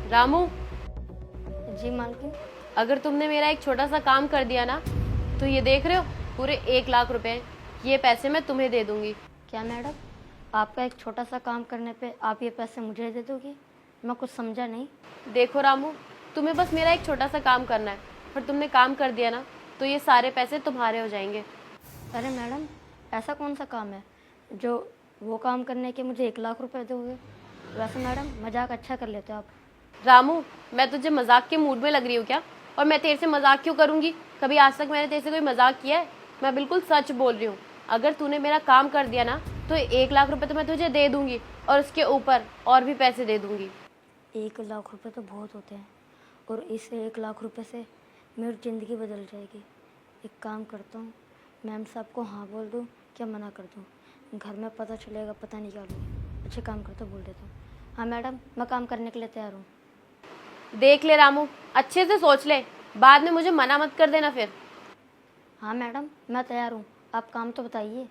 रामू, जी मालकिन। अगर तुमने मेरा एक छोटा सा काम कर दिया ना, तो ये देख रहे हो पूरे 1 लाख रुपए, ये पैसे मैं तुम्हें दे दूंगी। क्या मैडम, आपका एक छोटा सा काम करने पे आप ये पैसे मुझे दे दोगी? मैं कुछ समझा नहीं। देखो रामू, तुम्हें बस मेरा एक छोटा सा काम करना है, और तुमने काम कर दिया ना, तो ये सारे पैसे तुम्हारे हो जाएंगे। अरे मैडम, ऐसा कौन सा काम है जो वो काम करने के मुझे 1 लाख रुपए दोगे? वैसे मैडम मजाक अच्छा कर लेते हो आप। रामू, मैं तुझे मजाक के मूड में लग रही हूँ क्या? और मैं तेरे से मजाक क्यों करूंगी? कभी आज तक मैंने तेरे से कोई मजाक किया है? मैं बिल्कुल सच बोल रही हूँ। अगर तूने मेरा काम कर दिया ना, तो 1 लाख रुपए तो मैं तुझे दे दूंगी, और उसके ऊपर और भी पैसे दे दूंगी। 1 लाख रुपए तो बहुत होते हैं, और इस 1 लाख रुपए से मेरी ज़िंदगी बदल जाएगी। एक काम करता हूँ, मैम साहब को हाँ बोल दूँ क्या मना कर दूँ? घर में पता चलेगा, पता नहीं क्या लूँगी। अच्छे काम करता बोल देता हूँ। हाँ मैडम, मैं काम करने के लिए तैयार हूँ। देख ले रामू, अच्छे से सोच ले, बाद में मुझे मना मत कर देना फिर। हाँ मैडम, मैं तैयार हूँ, आप काम तो बताइए।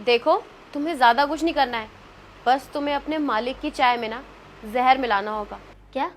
देखो, तुम्हें ज्यादा कुछ नहीं करना है, बस तुम्हें अपने मालिक की चाय में ना जहर मिलाना होगा। क्या?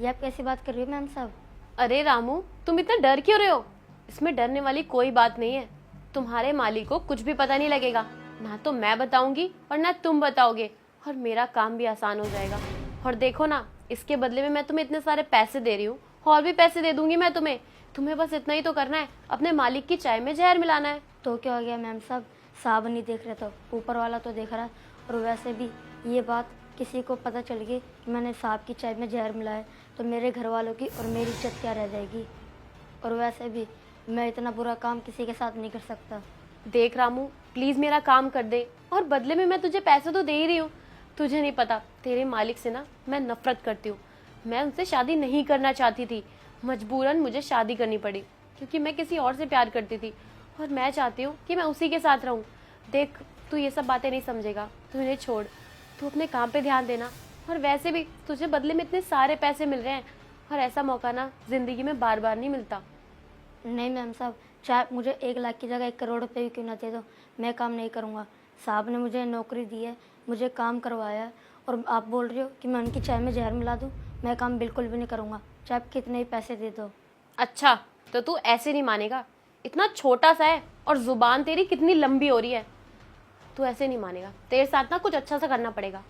ये आप कैसी बात कर रही हो मैम साहब? अरे रामू, तुम इतना डर क्यों रहे हो? इसमें डरने वाली कोई बात नहीं है। तुम्हारे मालिक को कुछ भी पता नहीं लगेगा, ना तो मैं बताऊंगी और ना तुम बताओगे, और मेरा काम भी आसान हो जाएगा। और देखो ना, इसके बदले में मैं तुम्हें इतने सारे पैसे दे रही हूँ, और भी पैसे दे दूंगी मैं तुम्हें। तुम्हें बस इतना ही तो करना है, अपने मालिक की चाय में जहर मिलाना है। तो क्या हो गया मैम साहब? साहब नहीं देख रहे तो ऊपर वाला तो देख रहा है। और वैसे भी ये बात किसी को पता चल गई कि मैंने साहब की चाय में जहर मिलाया है, तो मेरे घर वालों की और मेरी इज्जत क्या रह जाएगी? और वैसे भी मैं इतना बुरा काम किसी के साथ नहीं कर सकता। देख रामू, प्लीज मेरा काम कर दे, और बदले में मैं तुझे पैसे तो दे ही रही हूँ। तुझे नहीं पता, तेरे मालिक से ना मैं नफरत करती हूँ। मैं उनसे शादी नहीं करना चाहती थी, मजबूरन मुझे शादी करनी पड़ी, क्योंकि मैं किसी और से प्यार करती थी, और मैं चाहती हूँ कि मैं उसी के साथ रहूँ। देख, तू ये सब बातें नहीं समझेगा, तू इन्हें छोड़, तू अपने काम पे ध्यान देना। और वैसे भी तुझे बदले में इतने सारे पैसे मिल रहे हैं, और ऐसा मौका ना जिंदगी में बार बार नहीं मिलता। नहीं मैम साहब, चाहे मुझे 1 लाख की जगह 1 करोड़ रुपए भी क्यों ना दे दो, मैं काम नहीं करूँगा। साहब ने मुझे नौकरी दी है, मुझे काम करवाया है, और आप बोल रहे हो कि मैं उनकी चाय में जहर मिला दूँ? मैं काम बिल्कुल भी नहीं करूँगा, चाहे आप कितने ही पैसे दे दो। अच्छा, तो तू ऐसे नहीं मानेगा? इतना छोटा सा है, और जुबान तेरी कितनी लंबी हो रही है। तू ऐसे नहीं मानेगा, तेरे साथ ना कुछ अच्छा सा करना पड़ेगा।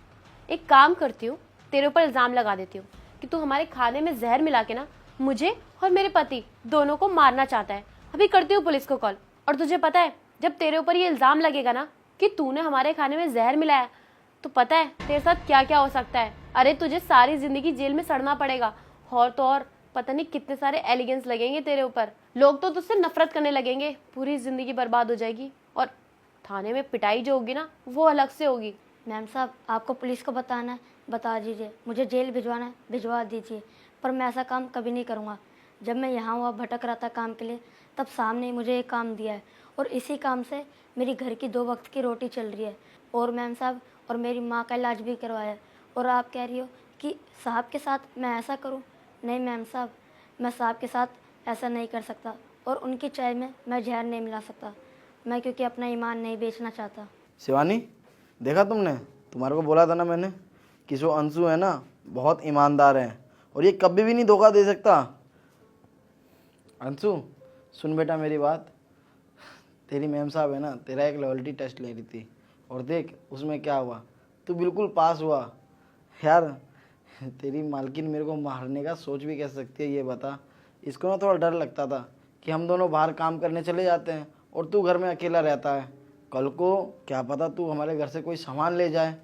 एक काम करती हूँ, तेरे ऊपर इल्जाम लगा देती हूँ कि तू हमारे खाने में जहर मिला के ना मुझे और मेरे पति दोनों को मारना चाहता है। अभी करती हूँ पुलिस को कॉल। और तुझे पता है, जब तेरे ऊपर ये इल्जाम लगेगा ना कि तूने हमारे खाने में जहर मिलाया, तो पता है तेरे साथ क्या क्या हो सकता है। अरे तुझे सारी जिंदगी जेल में सड़ना पड़ेगा, और तो और पता नहीं कितने सारे एलिगेंस लगेंगे तेरे ऊपर। लोग तो तुझसे नफरत करने लगेंगे, पूरी जिंदगी बर्बाद हो जाएगी, और थाने में पिटाई जो होगी ना, वो अलग से होगी। मैम साहब, आपको पुलिस को बताना है, बता दीजिए। मुझे जेल भिजवाना है, भिजवा दीजिए। पर मैं ऐसा काम कभी नहीं करूँगा। जब मैं यहाँ वहाँ भटक रहा था काम के लिए, तब सामने मुझे एक काम दिया है, और इसी काम से मेरी घर की 2 वक्त की रोटी चल रही है। और मैम साहब, और मेरी माँ का इलाज भी करवाया है। और आप कह रही हो कि साहब के साथ मैं ऐसा करूँ? नहीं मैम साहब, मैं साहब के साथ ऐसा नहीं कर सकता, और उनकी चाय में मैं जहर नहीं मिला सकता। मैं क्योंकि अपना ईमान नहीं बेचना चाहता। शिवानी, देखा तुमने? तुम्हारे को बोला था ना मैंने कि जो अंशु है ना, बहुत ईमानदार है, और ये कभी भी नहीं धोखा दे सकता। अंशु, सुन बेटा मेरी बात। तेरी मैम साहब है ना, तेरा एक लॉयल्टी टेस्ट ले रही थी, और देख उसमें क्या हुआ, तू बिल्कुल पास हुआ। यार, तेरी मालकिन मेरे को मारने का सोच भी कैसे सकती है ये बता। इसको ना थोड़ा डर लगता था कि हम दोनों बाहर काम करने चले जाते हैं और तू घर में अकेला रहता है। कल को क्या पता तू हमारे घर से कोई सामान ले जाए।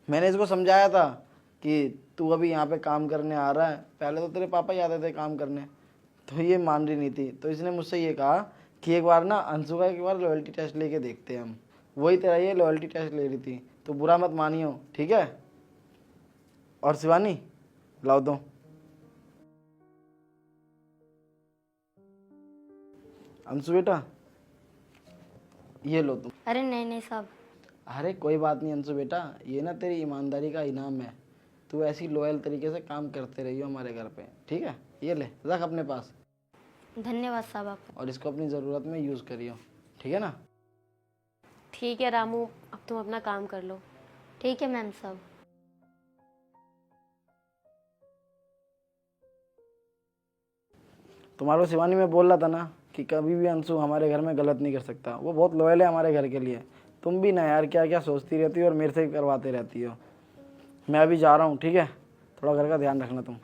मैंने इसको समझाया था कि तू अभी यहाँ पे काम करने आ रहा है, पहले तो तेरे पापा ही आते थे काम करने, तो ये मान रही नहीं थी। तो इसने मुझसे ये कहा कि एक बार ना अंशु का एक बार लॉयल्टी टेस्ट लेके देखते हैं हम। वही तेरा ये लॉयल्टी टेस्ट ले रही थी, तो बुरा मत मानियो, ठीक है? और शिवानी, लाओ दो। अंशु बेटा, ये लो तुम। अरे नहीं नहीं साहब। अरे कोई बात नहीं अंशु बेटा, ये ना तेरी ईमानदारी का इनाम है। तू ऐसी लॉयल तरीके से काम करते रहियो हमारे घर पे, ठीक है? ये ले, रख अपने पास, धन्यवाद साहब आपका। और इसको अपनी ज़रूरत में यूज़ करियो, ठीक है ना? ठीक है रामू, अब तुम अपना काम कर लो। ठीक है मैम साहब। तुम्हारे को शिवानी में बोल रहा था ना कि कभी भी अंशु हमारे घर में गलत नहीं कर सकता, वो बहुत लॉयल है हमारे घर के लिए। तुम भी ना यार क्या क्या सोचती रहती हो और मेरे से करवाते रहती हो। मैं अभी जा रहा हूँ, ठीक है? थोड़ा घर का ध्यान रखना तुम।